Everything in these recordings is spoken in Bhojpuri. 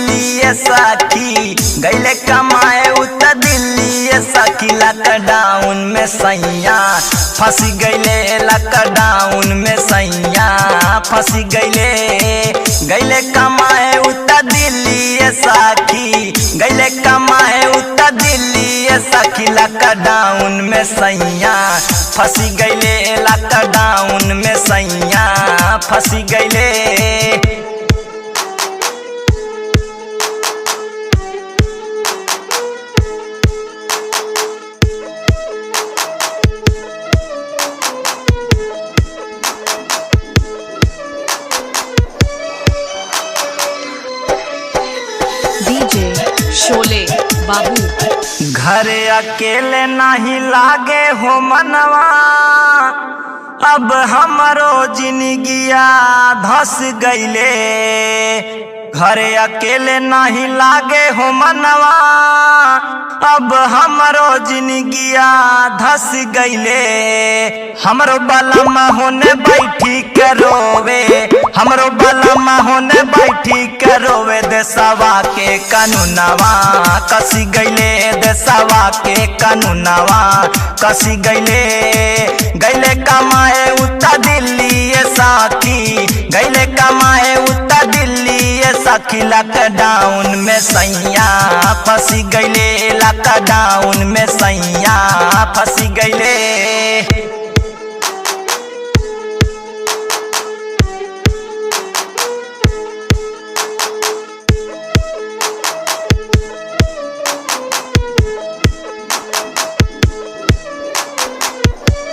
दिल्ली सखी गैले कमाए उतर दिल्ली सखी। लॉकडाउन में सैया फंस गैले, लॉकडाउन में सैया फंस गैले कमाए उतर दिल्ली सखी गैले कमाए उतर दिल्ली सखी। लॉकडाउन में सैया फंस गैले, लॉकडाउन में सैया फंस गैले। डीजे शोले बाबू। घरे अकेले नहीं लागे हो मनवा, अब हमरो जिंदगिया धस गईले। घरे अकेले नहीं लागे हो मनवा, अब हमरो जिंदगिया धस गईले। हमरो बलमा होने बैठी के रोवे, हमरो बलमा होने बैठी के रोवे। देशवा के कानूनवा कसी गईले, देशवा के कानूनवा कसी गईले कमाए उतर दिल्ली साथी गईले कमाए उतर दिल्ली सखी। लॉकडाउन में सैया फंस गईले, लॉकडाउन में सैया फंस गईले।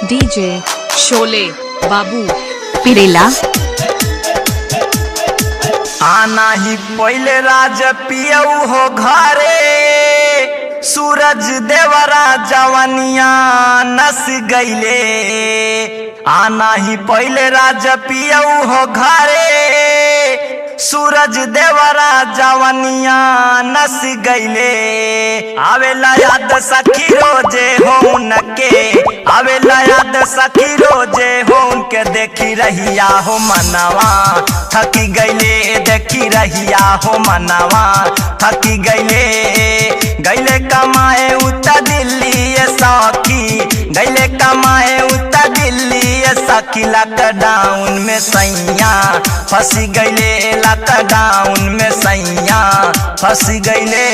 डीजे शोले बाबू पिरेला। आना ही पहले राज पियऊ हो घरे, सूरज देवरा जवनिया नस गईले। आना ही पहले राज पियऊ हो घरे, सूरज देवरा जवनिया नस गईले। आवेला याद सखी रोजे हो उनके, आवेला याद सखी रोजे हो उनके। देखी रहिया हो मनवा थकी गईले, देखी रहिया हो मनवा थकी गईले कमाए उतर दिल्ली सखी गईले कमाए उतर दिल्ली सखी। लॉकडाउन में सैया फंस गईले, लॉकडाउन में सैया फंस गईले।